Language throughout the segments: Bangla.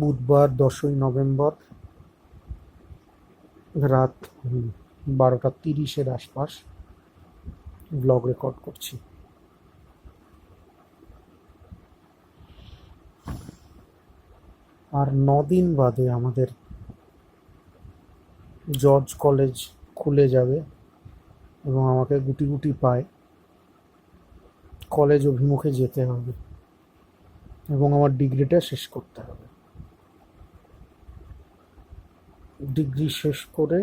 বুধবার 10ই নভেম্বর রাত 12:30 আশপাশ ব্লগ রেকর্ড করছি। আর 9 দিন বাদে আমাদের জর্জ কলেজ খুলে যাবে এবং আমাকে গুটি গুটি পায়ে কলেজ অভিমুখে যেতে হবে এবং আমার ডিগ্রিটা শেষ করতে হবে। ডিগ্রি শেষ করে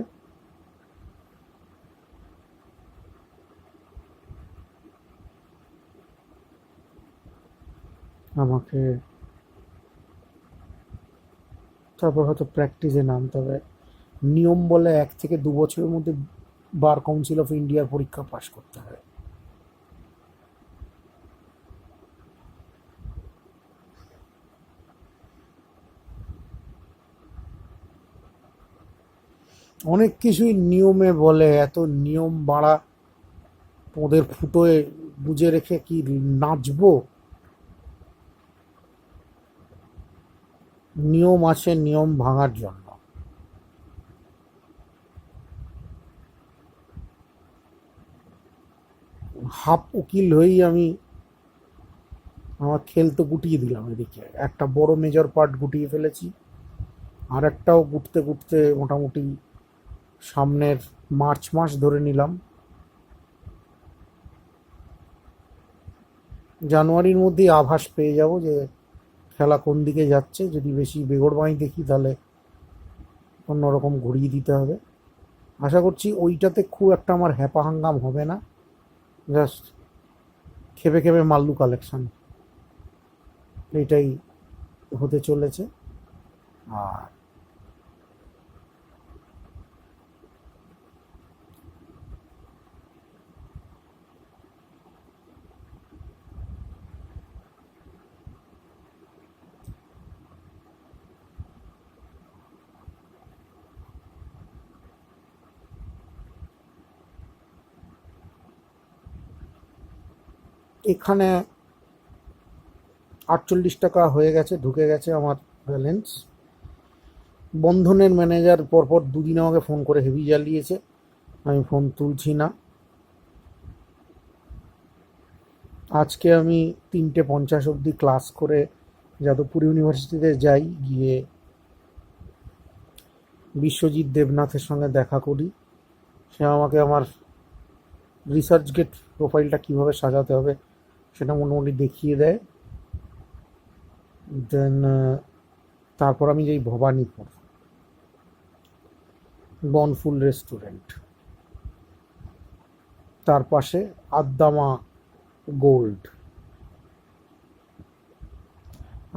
আমাকে তারপর হয়তো প্র্যাকটিসে নামতে হবে। নিয়ম বলে 1 থেকে 2 বছরের মধ্যে বার কাউন্সিল অফ ইন্ডিয়ার পরীক্ষা পাশ করতে হয়। অনেক কিছুই নিয়মে বলে, এত নিয়ম বাড়া ওদের ফুটোয় বুঝে রেখে কি নাচবো? নিয়ম আছে নিয়ম ভাঙার জন্য। হাফ উকিল হয়েই আমি আমার খেল তো গুটিয়ে দিলাম। এদিকে একটা বড় মেজর পার্ট গুটিয়ে ফেলেছি, আর একটাও গুটতে গুটতে মোটামুটি সামনের মার্চ মাস ধরে নিলাম। জানুয়ারির মধ্যেই আভাস পেয়ে যাব যে খেলা কোন দিকে যাচ্ছে। যদি বেশি বেগড়বাঁই দেখি তাহলে অন্যরকম ঘুরিয়ে দিতে হবে। আশা করছি ওইটাতে খুব একটা আমার হ্যাপাহাঙ্গাম হবে না, জাস্ট খেপে খেপে মাল্লু কালেকশন এইটাই হতে চলেছে। আর এখানে 48 টাকা হয়ে গেছে, ঢুকে গেছে আমার ব্যালেন্স। বন্ধনের ম্যানেজার পরপর 2 দিন আমাকে ফোন করে হেভি জ্বালিয়েছে, আমি ফোন তুলছি না। আজকে আমি 3:50 অবধি ক্লাস করে যাদবপুর ইউনিভার্সিটিতে যাই, গিয়ে বিশ্বজিৎ দেবনাথের সঙ্গে দেখা করি। সে আমাকে আমার রিসার্চ গেট প্রোফাইলটা কীভাবে সাজাতে হবে সেটা মোটামুটি দেখিয়ে দেয়। দেন তারপর আমি যাই ভবানীপুর, বনফুল রেস্টুরেন্ট, তার পাশে আদ্দামা গোল্ড।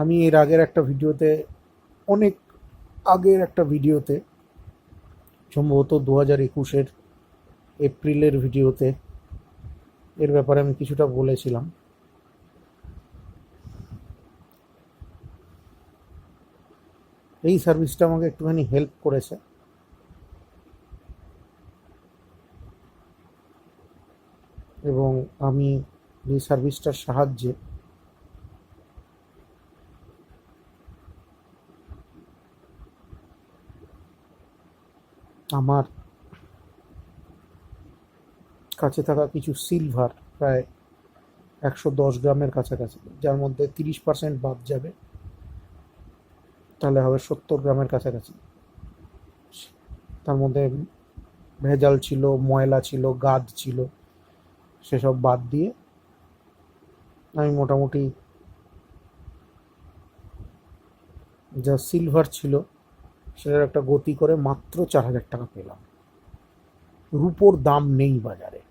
আমি এর আগের একটা ভিডিওতে, অনেক আগের একটা ভিডিওতে, সম্ভবত 2021-এর এপ্রিলের ভিডিওতে এর ব্যাপারে আমি কিছুটা বলেছিলাম। এই সার্ভিসটা আমাকে একটুখানি হেল্প করেছে এবং আমি এই সার্ভিসটার সাহায্যে আমার কাছে থাকা কিছু সিলভার, প্রায় 110 গ্রামের কাছাকাছি, যার মধ্যে 30% বাদ যাবে, তাহলে হবে 70 গ্রামের কাছাকাছি। তার মধ্যে ভেজাল ছিল, ময়লা ছিল, গাদ ছিল, সেসব বাদ দিয়ে আমি মোটামুটি যা সিলভার ছিল সেটার একটা গতি করে মাত্র 4,000 টাকা পেলাম। রুপোর দাম নেই বাজারে।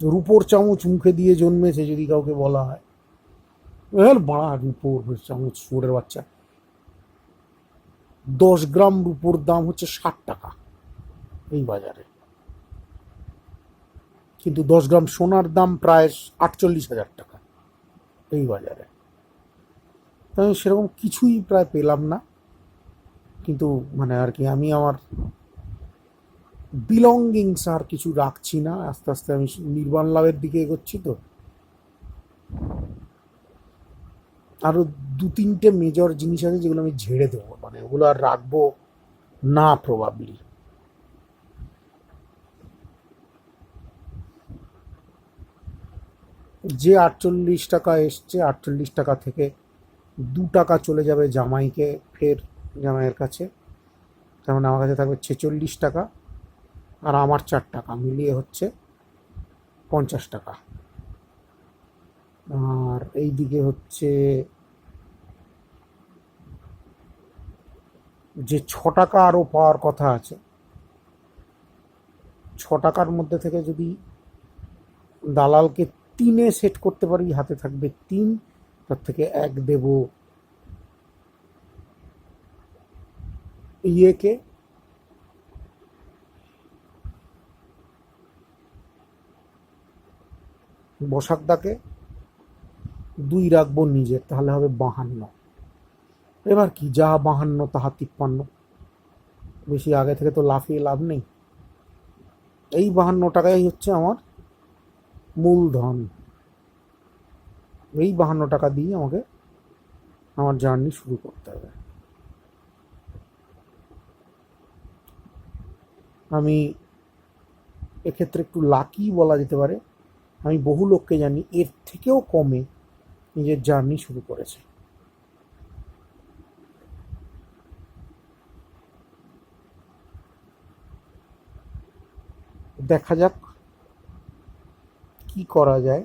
রুপোর চামচ মুখে দিয়ে জন্মেছে যদি কাউকে বলা হয়, বাড়া রুপোর চামচ, সুরের বাচ্চা। 10 গ্রাম রুপোর দাম হচ্ছে 60 টাকা এই বাজারে, কিন্তু 10 গ্রাম সোনার দাম প্রায় 48,000 টাকা এই বাজারে। আমি সেরকম কিছুই প্রায় পেলাম না, কিন্তু মানে আর কি আমি আমার বিলঙ্গিংস আর কিছু রাখছি না। আস্তে আস্তে আমি নির্বাণ লাভের দিকে এগোচ্ছি। তো আরও দু তিনটে মেজর জিনিস আছে যেগুলো আমি ঝেড়ে দেবো, মানে ওগুলো আর রাখবো না প্রবাবলি। যে 48 টাকা এসছে, 48 টাকা থেকে 2 টাকা চলে যাবে জামাইকে, ফের জামাইয়ের কাছে, তার মানে আমার কাছে থাকবে 46 টাকা, আর আমার 4 টাকা মিলিয়ে হচ্ছে 50 টাকা। আর এই দিকে হচ্ছে যে 6 টাকা আরও পাওয়ার কথা আছে, 6 টাকার মধ্যে থেকে যদি দালালকে 3-এ সেট করতে পারি, হাতে থাকবে 3, তার থেকে 1 দেব ইয়েকে, বসাকদাকে, 2 রাখবো নিজের, তাহলে হবে 52। এবার কি, যা 52 তাহা 53, বেশি আগে থেকে তো লাফিয়ে লাভ নেই। এই 52 টাকাই হচ্ছে আমার মূলধন। এই 52 টাকা দিয়ে আমাকে আমার জার্নি শুরু করতে হবে। আমি এক্ষেত্রে একটু লাকি বলা যেতে পারে, আমি বহু লোককে জানি এর থেকেও কমে নিজের জার্নি শুরু করেছে। দেখা যাক কি করা যায়।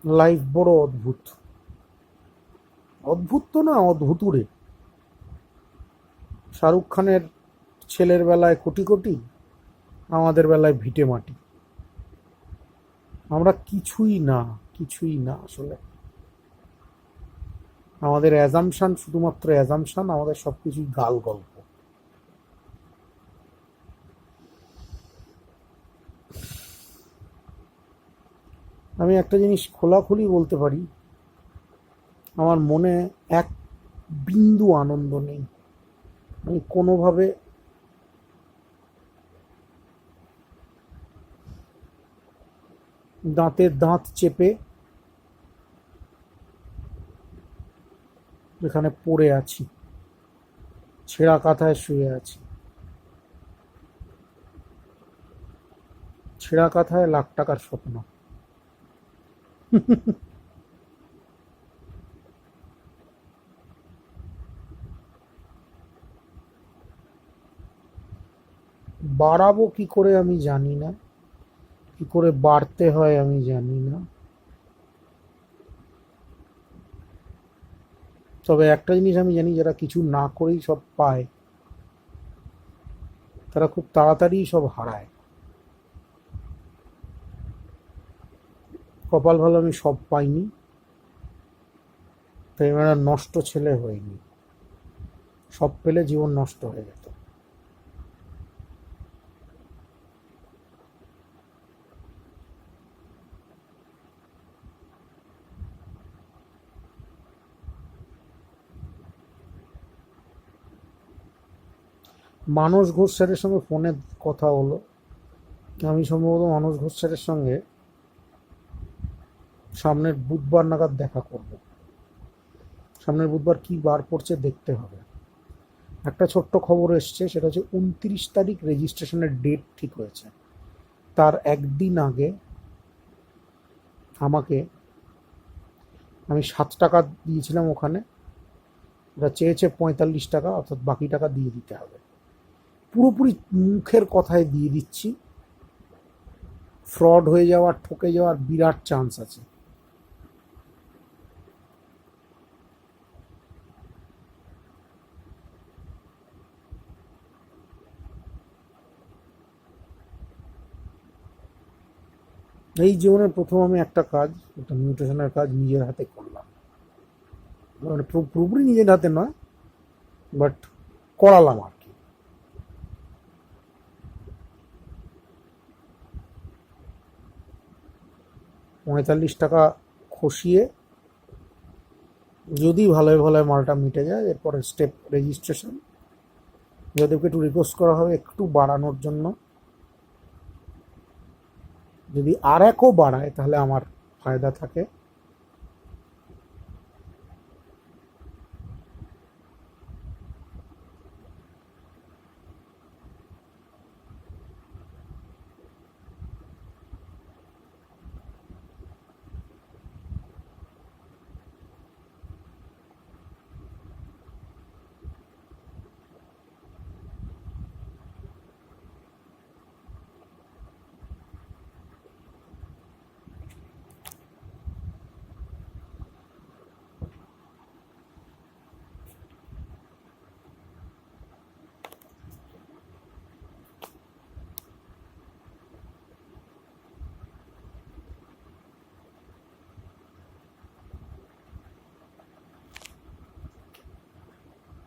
লাইফ বড় অদ্ভুত, অদ্ভুত তো না, অদ্ভুতুরে। শাহরুখ খানের ছেলের বেলায় কোটি কোটি, আমাদের বেলায় ভিটে মাটি। আমরা কিছুই না, কিছুই না আসলে। আমাদের অ্যাজামশান, শুধুমাত্র অ্যাজামশান, আমাদের সব কিছুই গাল গল্প। আমি একটা জিনিস খোলাখুলি বলতে পারি, আমার মনে এক বিন্দু আনন্দ নেই। আমি কোনোভাবে দাঁতে দাঁত চেপে এখানে পড়ে আছি, ছেঁড়া কাঁথায় শুয়ে আছি। ছেঁড়া কাঁথায় লাখ টাকার স্বপ্ন। বাড়াবো কি করে আমি জানি না, কি করে বাড়তে হয় আমি জানি না। তবে একটা জিনিস আমি জানি, যারা কিছু না করেই সব পায়, তারা খুব তাড়াতাড়ি সব হারায়। কপাল ভালো আমি সব পাইনি, তাই আমি একটা নষ্ট ছেলে হইনি। সব পেলে জীবন নষ্ট হয়ে যেত। মানস ঘোষ স্যারের সঙ্গে ফোনে কথা হলো। আমি সম্ভবত মানস ঘোষ স্যারের সঙ্গে সামনের বুধবার নাগাদ দেখা করব। সামনের বুধবার কি বার পড়ছে দেখতে হবে। একটা ছোট্ট খবর এসছে, সেটা হচ্ছে 29 তারিখ রেজিস্ট্রেশনের ডেট ঠিক হয়েছে। তার একদিন আগে আমাকে, আমি 7 টাকা দিয়েছিলাম ওখানে, ওরা চেয়েছে 45 টাকা, অর্থাৎ বাকি টাকা দিয়ে দিতে হবে। পুরোপুরি মুখের কথায় দিয়ে দিচ্ছি, ফ্রড হয়ে যাওয়ার, ঠকে যাওয়ার বিরাট চান্স আছে। এই জীবনের প্রথম আমি একটা কাজ, একটা নিউট্রিশনের কাজ নিজের হাতে করলাম। মানে পুরোপুরি নিজের হাতে নয়, বাট করালাম আর কি। 45 টাকা খসিয়ে যদি ভালোই ভালোই মালটা মিটে যায় এরপরে স্টেপ রেজিস্ট্রেশন। যাদেরকে একটু রিকোয়েস্ট করা হবে একটু বাড়ানোর জন্য, যদি আর একও বাড়ায় তাহলে আমার ফায়দা থাকে।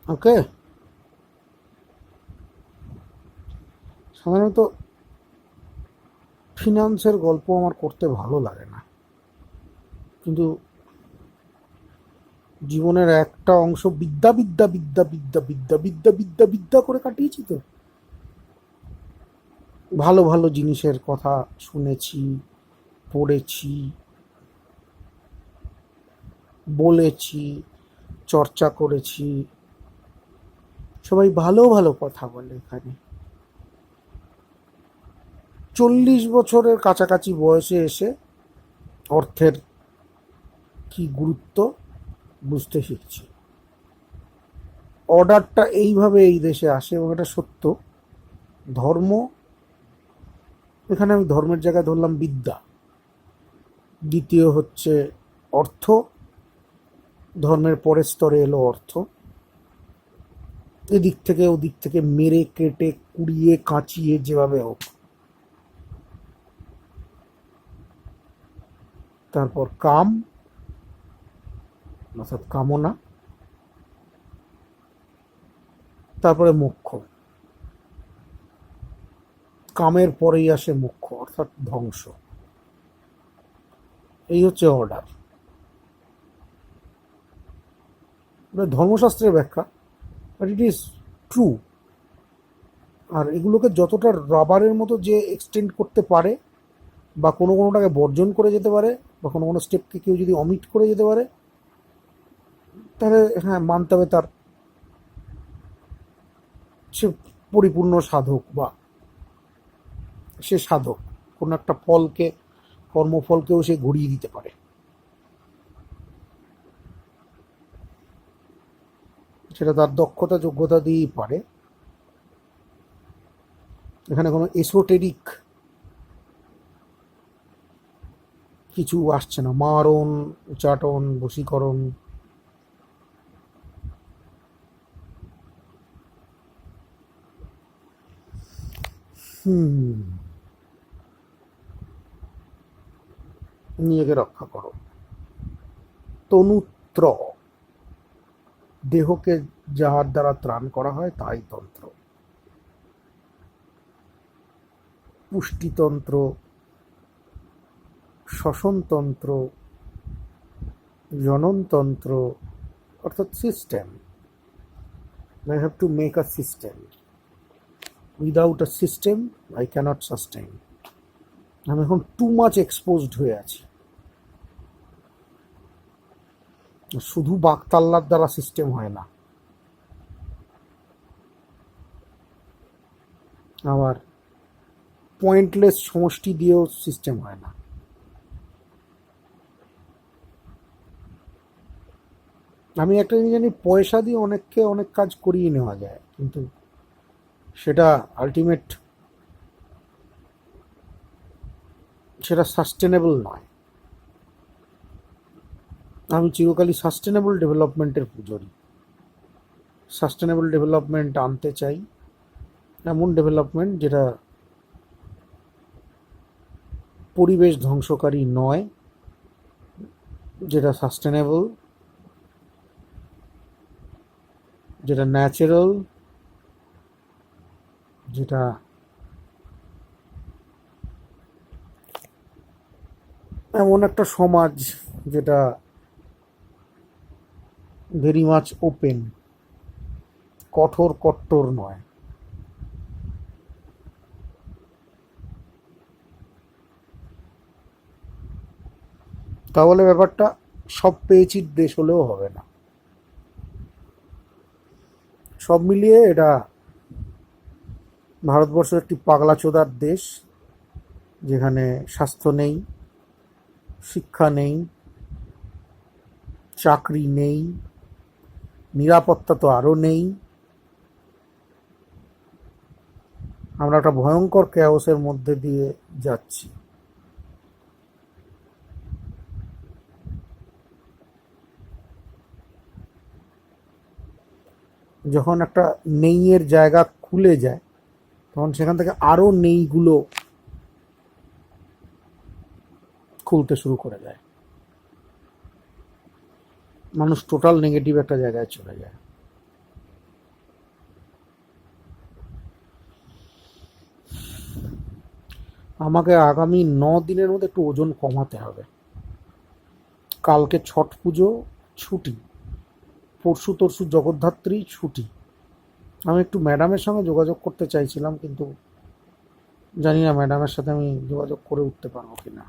ওকে, সাধারণত ফিনান্সের গল্প আমার করতে ভালো লাগে না, কিন্তু জীবনের একটা অংশ বিদ্যা বিদ্যা বিদ্যা বিদ্যা বিদ্যা বিদ্যা বিদ্যা বিদ্যা করে কাটিয়েছি তো। ভালো ভালো জিনিসের কথা শুনেছি, পড়েছি, বলেছি, চর্চা করেছি। সবাই ভালো ভালো কথা বলে এখানে। 40 বছরের কাছাকাছি বয়সে এসে অর্থের কি গুরুত্ব বুঝতে শিখছি। অর্ডারটা এইভাবে এই দেশে আসে এবং এটা সত্য। ধর্ম, এখানে আমি ধর্মের জায়গায় ধরলাম বিদ্যা, দ্বিতীয় হচ্ছে অর্থ, ধর্মের পরের স্তরে এলো অর্থ। এদিক থেকে ওদিক থেকে মেরে কেটে কুড়িয়ে কাঁচিয়ে যেভাবে হোক। তারপর কাম, অর্থাৎ কামনা, তারপরে মোক্ষ। কামের পরেই আসে মোক্ষ অর্থাৎ ধ্বংস। এই হচ্ছে অর্ডার, ধর্মশাস্ত্রের ব্যাখ্যা, বাট ইট ইজ ট্রু। আর এগুলোকে যতটা রাবারের মতো যে এক্সটেন্ড করতে পারে বা কোনো কোনোটাকে বর্জন করে যেতে পারে বা কোনো কোনো স্টেপকে কেউ যদি অমিট করে যেতে পারে, তাহলে হ্যাঁ মানতে হবে তার সে পরিপূর্ণ সাধক বা সে সাধক। কোনো একটা ফলকে, কর্মফলকেও সে ঘুরিয়ে দিতে পারে। সেটা তার দক্ষতা যোগ্যতা দিয়েই পারে। এখানে কোনো এসোটেরিক কিছু আসছে না, মারণ, উচাটন, বশীকরণ। নিজেকে রক্ষা করো। তনুত্র, দেহকে যাহার দ্বারা ত্রাণ করা হয় তাই তন্ত্র। পুষ্টিতন্ত্র, শ্বসনতন্ত্র, জননতন্ত্র, অর্থাৎ system. I have to make a system. Without a system, I cannot sustain. আমি এখন টু মাচ এক্সপোজড হয়ে আছি। শুধু বাকতাল্লার দ্বারা সিস্টেম হয় না, আবার পয়েন্টলেস সমষ্টি দিয়েও সিস্টেম হয় না। আমি একটা জিনিস জানি, পয়সা দিয়ে অনেককে অনেক কাজ করিয়ে নেওয়া যায়, কিন্তু সেটা আলটিমেট, সেটা সাস্টেনেবল নয়। আমি চিরকালই সাস্টেনেবল ডেভেলপমেন্টের পুজোরি। সাস্টেনেবল ডেভেলপমেন্ট আনতে চাই, এমন ডেভেলপমেন্ট যেটা পরিবেশ ধ্বংসকারী নয়, যেটা সাস্টেনেবল, যেটা ন্যাচারাল, যেটা এমন একটা সমাজ যেটা ভেরি মাচ ওপেন, কট্টর নয়। তাহলে ব্যাপারটা সব পেয়েছির দেশ হলেও হবে না। সব মিলিয়ে এটা ভারতবর্ষ একটি পাগলাচোদার দেশ, যেখানে স্বাস্থ্য নেই, শিক্ষা নেই, চাকরি নেই, নিরাপত্তা তো আরও নেই। আমরা একটা ভয়ঙ্কর ক্যাওসের মধ্যে দিয়ে যাচ্ছি। যখন একটা নেইয়ের জায়গা খুলে যায়, তখন সেখান থেকে আরও নেইগুলো খুলতে শুরু করে দেয়। মানুষ টোটাল নেগেটিভ একটা জায়গায় চলে যায়। আমাকে আগামী 9 দিনের মধ্যে একটু ওজন কমাতে হবে। কালকে ছট পুজো ছুটি, পরশু তরশু জগদ্ধাত্রী ছুটি। আমি একটু ম্যাডামের সঙ্গে যোগাযোগ করতে চাইছিলাম, কিন্তু জানি না ম্যাডামের সাথে আমি যোগাযোগ করে উঠতে পারবো কিনা।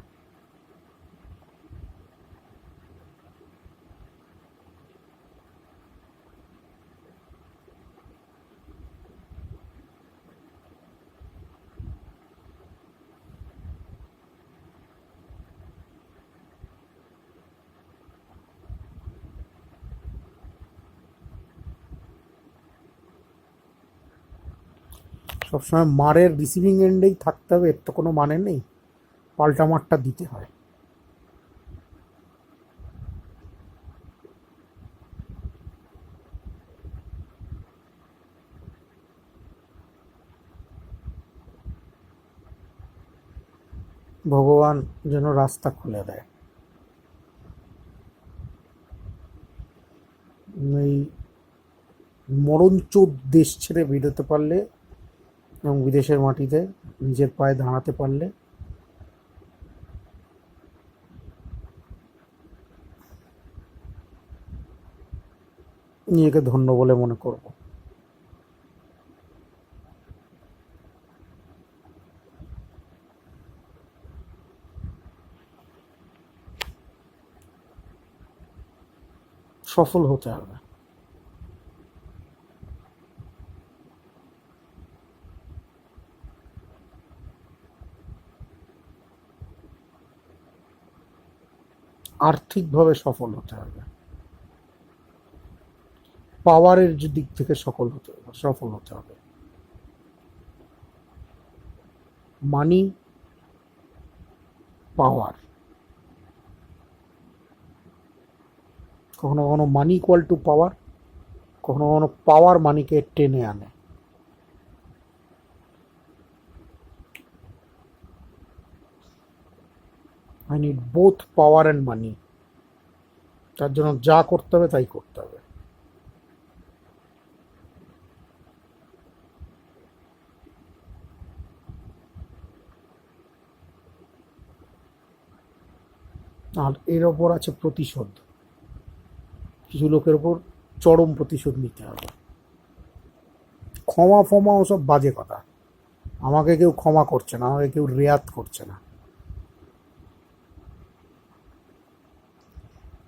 সবসময় মারের রিসিভিং এন্ডেই থাকতে হবে, এর তো কোনো মানে নেই। পাল্টা মারটা দিতে হয়। ভগবান যেন রাস্তা খুলে দেয়। এই মরণচোদ দেশ ছেড়ে বেরোতে পারলে এবং বিদেশের মাটিতে নিজের পায়ে দাঁড়াতে পারলে নিজেকে ধন্য বলে মনে করব। সফল হতে হবে। আর্থিকভাবে সফল হতে হবে, পাওয়ারের দিক থেকে সফল হতে হবে। মানি, পাওয়ার, কখনো কখনো মানি ইকুয়াল টু পাওয়ার, কখনো কখনো পাওয়ার মানিকে টেনে আনে। I need both power and money. তার জন্য যা করতে হবে তাই করতে হবে। আর এর ওপর আছে প্রতিশোধ। কিছু লোকের ওপর চরম প্রতিশোধ নিতে হবে। ক্ষমা ফমা ওসব বাজে কথা। আমাকে কেউ ক্ষমা করছে না, আমাকে কেউ রেয়াত করছে না।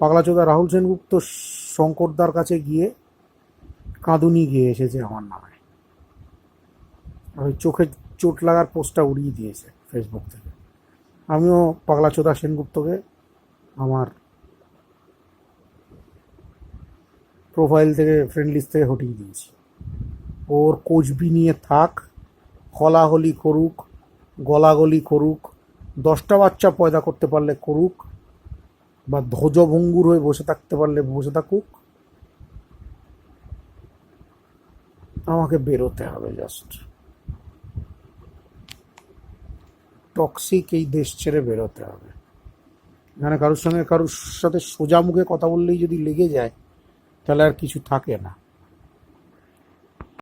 পাগলাচোদা রাহুল সেনগুপ্ত শঙ্করদার কাছে গিয়ে কাঁদুনি গিয়ে এসেছে আমার নামে। ওই চোখে চোট লাগার পোস্টটা উড়িয়ে দিয়েছে ফেসবুক থেকে। আমিও পাগলাচোদা সেনগুপ্তকে আমার প্রোফাইল থেকে, ফ্রেন্ড লিস্ট থেকে হটিয়ে দিয়েছি। ওর কোচবি নিয়ে থাক, হলাহলি করুক, গলাগলি করুক, 10টা বাচ্চা পয়দা করতে পারলে করুক, বা ধ্বজভঙ্গুর হয়ে বসে থাকতে পারলে বসে থাকুক। আমাকে বেরোতে হবে জাস্ট। টক্সিক এই দেশ ছেড়ে বেরোতে হবে। এখানে কারোর সাথে সোজা মুখে কথা বললেই যদি লেগে যায়, তাহলে আর কিছু থাকে না।